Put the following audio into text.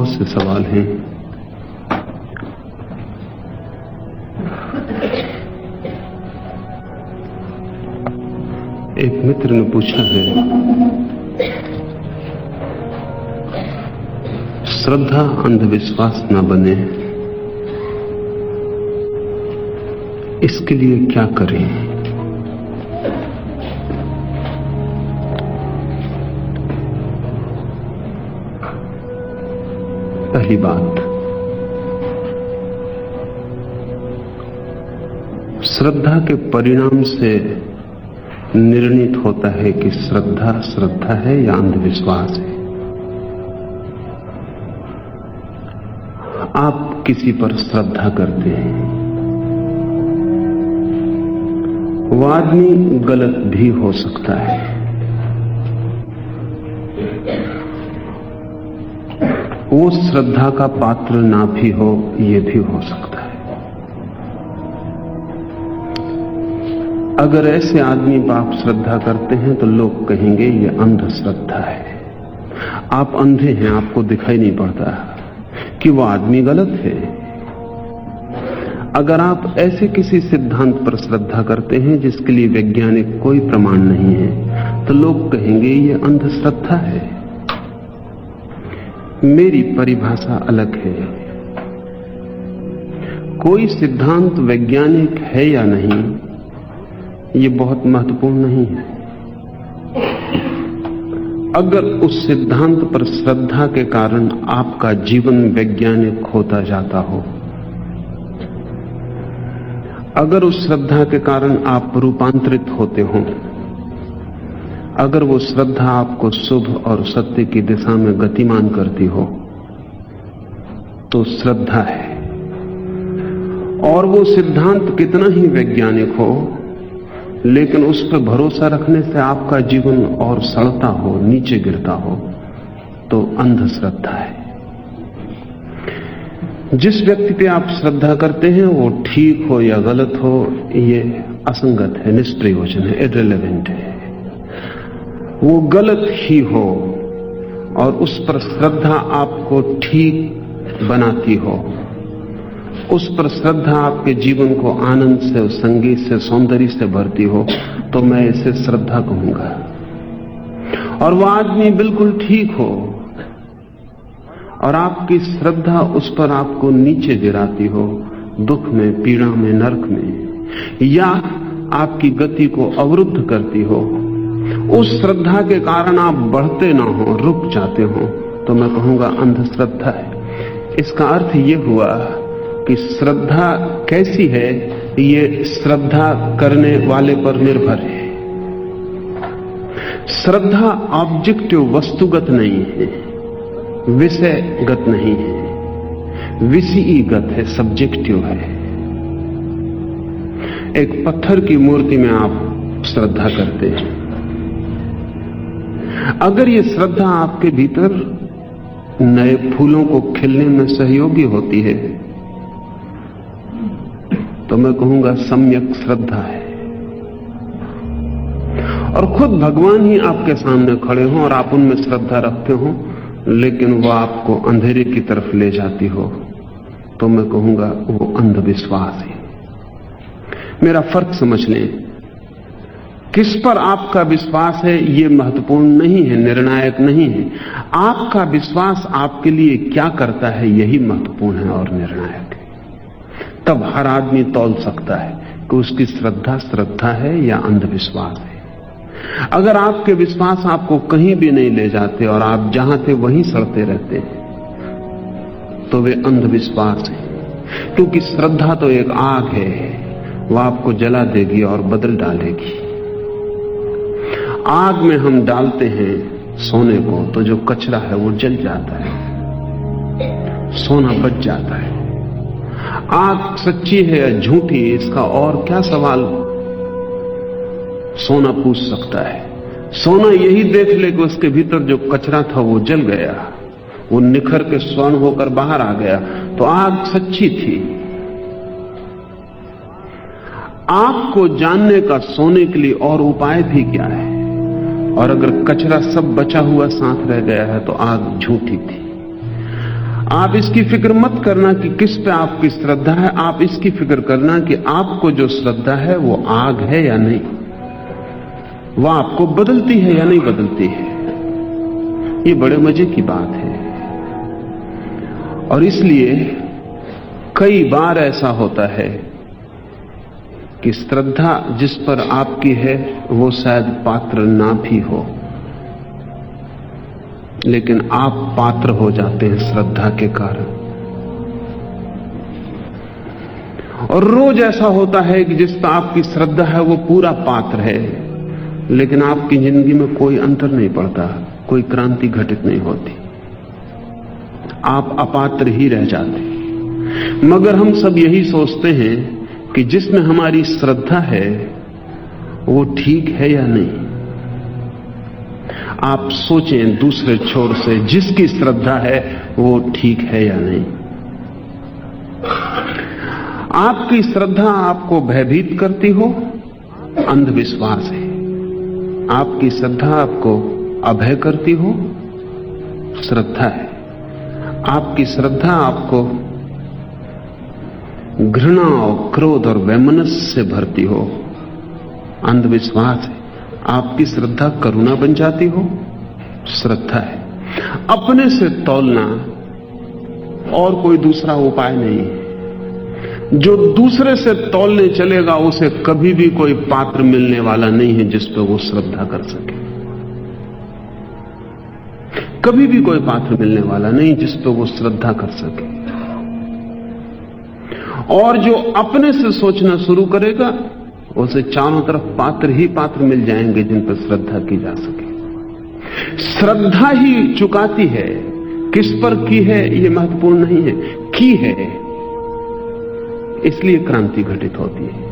बहुत से सवाल हैं। एक मित्र ने पूछा है, श्रद्धा अंधविश्वास न बने, इसके लिए क्या करें? पहली बात, श्रद्धा के परिणाम से निर्णित होता है कि श्रद्धा है या अंधविश्वास है। आप किसी पर श्रद्धा करते हैं, वो आदमी गलत भी हो सकता है, वो श्रद्धा का पात्र ना भी हो, ये भी हो सकता है। अगर ऐसे आदमी पर आप श्रद्धा करते हैं तो लोग कहेंगे ये अंधश्रद्धा है, आप अंधे हैं, आपको दिखाई नहीं पड़ता कि वो आदमी गलत है। अगर आप ऐसे किसी सिद्धांत पर श्रद्धा करते हैं जिसके लिए वैज्ञानिक कोई प्रमाण नहीं है, तो लोग कहेंगे ये अंधश्रद्धा है। मेरी परिभाषा अलग है। कोई सिद्धांत वैज्ञानिक है या नहीं, ये बहुत महत्वपूर्ण नहीं है। अगर उस सिद्धांत पर श्रद्धा के कारण आपका जीवन वैज्ञानिक होता जाता हो, अगर उस श्रद्धा के कारण आप रूपांतरित होते हो, अगर वो श्रद्धा आपको शुभ और सत्य की दिशा में गतिमान करती हो, तो श्रद्धा है। और वो सिद्धांत कितना ही वैज्ञानिक हो, लेकिन उस पर भरोसा रखने से आपका जीवन और सड़ता हो, नीचे गिरता हो, तो अंधश्रद्धा है। जिस व्यक्ति पे आप श्रद्धा करते हैं वो ठीक हो या गलत हो, ये असंगत है, निष्प्रयोजन है, इररिलेवेंट है। वो गलत ही हो और उस पर श्रद्धा आपको ठीक बनाती हो, उस पर श्रद्धा आपके जीवन को आनंद से, संगीत से, सौंदर्य से भरती हो, तो मैं इसे श्रद्धा कहूंगा। और वह आदमी बिल्कुल ठीक हो और आपकी श्रद्धा उस पर आपको नीचे गिराती हो, दुख में, पीड़ा में, नरक में, या आपकी गति को अवरुद्ध करती हो, उस श्रद्धा के कारण आप बढ़ते ना हो, रुक जाते हो, तो मैं कहूंगा अंधश्रद्धा है। इसका अर्थ यह हुआ कि श्रद्धा कैसी है, ये श्रद्धा करने वाले पर निर्भर है। श्रद्धा ऑब्जेक्टिव, वस्तुगत नहीं है, विषयगत नहीं है, विषयीगत है, सब्जेक्टिव है। एक पत्थर की मूर्ति में आप श्रद्धा करते हैं, अगर ये श्रद्धा आपके भीतर नए फूलों को खिलने में सहयोगी होती है, तो मैं कहूंगा सम्यक श्रद्धा है। और खुद भगवान ही आपके सामने खड़े हों और आप उनमें श्रद्धा रखते हो, लेकिन वो आपको अंधेरे की तरफ ले जाती हो, तो मैं कहूंगा वो अंधविश्वास है। मेरा फर्क समझ लें। किस पर आपका विश्वास है ये महत्वपूर्ण नहीं है, निर्णायक नहीं है। आपका विश्वास आपके लिए क्या करता है, यही महत्वपूर्ण है और निर्णायक है। तब हर आदमी तौल सकता है कि उसकी श्रद्धा है या अंधविश्वास है। अगर आपके विश्वास आपको कहीं भी नहीं ले जाते और आप जहां थे वहीं सड़ते रहते हैं, तो वे अंधविश्वास है। क्योंकि श्रद्धा तो एक आग है, वह आपको जला देगी और बदल डालेगी। आग में हम डालते हैं सोने को, तो जो कचरा है वो जल जाता है, सोना बच जाता है। आग सच्ची है या झूठी, इसका और क्या सवाल सोना पूछ सकता है। सोना यही देख ले कि उसके भीतर जो कचरा था वो जल गया, वो निखर के स्वर्ण होकर बाहर आ गया, तो आग सच्ची थी। आग को जानने का सोने के लिए और उपाय भी क्या है? और अगर कचरा सब बचा हुआ साथ रह गया है तो आग झूठी थी। आप इसकी फिक्र मत करना कि किस पे आपकी श्रद्धा है, आप इसकी फिक्र करना कि आपको जो श्रद्धा है वो आग है या नहीं, वह आपको बदलती है या नहीं बदलती है। ये बड़े मजे की बात है। और इसलिए कई बार ऐसा होता है कि श्रद्धा जिस पर आपकी है वो शायद पात्र ना भी हो, लेकिन आप पात्र हो जाते हैं श्रद्धा के कारण। और रोज ऐसा होता है कि जिस पर आपकी श्रद्धा है वो पूरा पात्र है, लेकिन आपकी जिंदगी में कोई अंतर नहीं पड़ता, कोई क्रांति घटित नहीं होती, आप अपात्र ही रह जाते। मगर हम सब यही सोचते हैं कि जिसमें हमारी श्रद्धा है वो ठीक है या नहीं। आप सोचें दूसरे छोर से, जिसकी श्रद्धा है वो ठीक है या नहीं। आपकी श्रद्धा आपको भयभीत करती हो, अंधविश्वास है। आपकी श्रद्धा आपको अभय करती हो, श्रद्धा है। आपकी श्रद्धा आपको घृणा और क्रोध और वैमनस्य से भरती हो, अंधविश्वास है। आपकी श्रद्धा करुणा बन जाती हो, श्रद्धा है। अपने से तौलना और कोई दूसरा उपाय नहीं है। जो दूसरे से तौलने चलेगा उसे कभी भी कोई पात्र मिलने वाला नहीं है जिस पर वो श्रद्धा कर सके। कभी भी कोई पात्र मिलने वाला नहीं जिस पर वो श्रद्धा कर सके। और जो अपने से सोचना शुरू करेगा उसे चारों तरफ पात्र ही पात्र मिल जाएंगे जिन पर श्रद्धा की जा सके। श्रद्धा ही चुकाती है। किस पर की है ये महत्वपूर्ण नहीं है, की है, इसलिए क्रांति घटित होती है।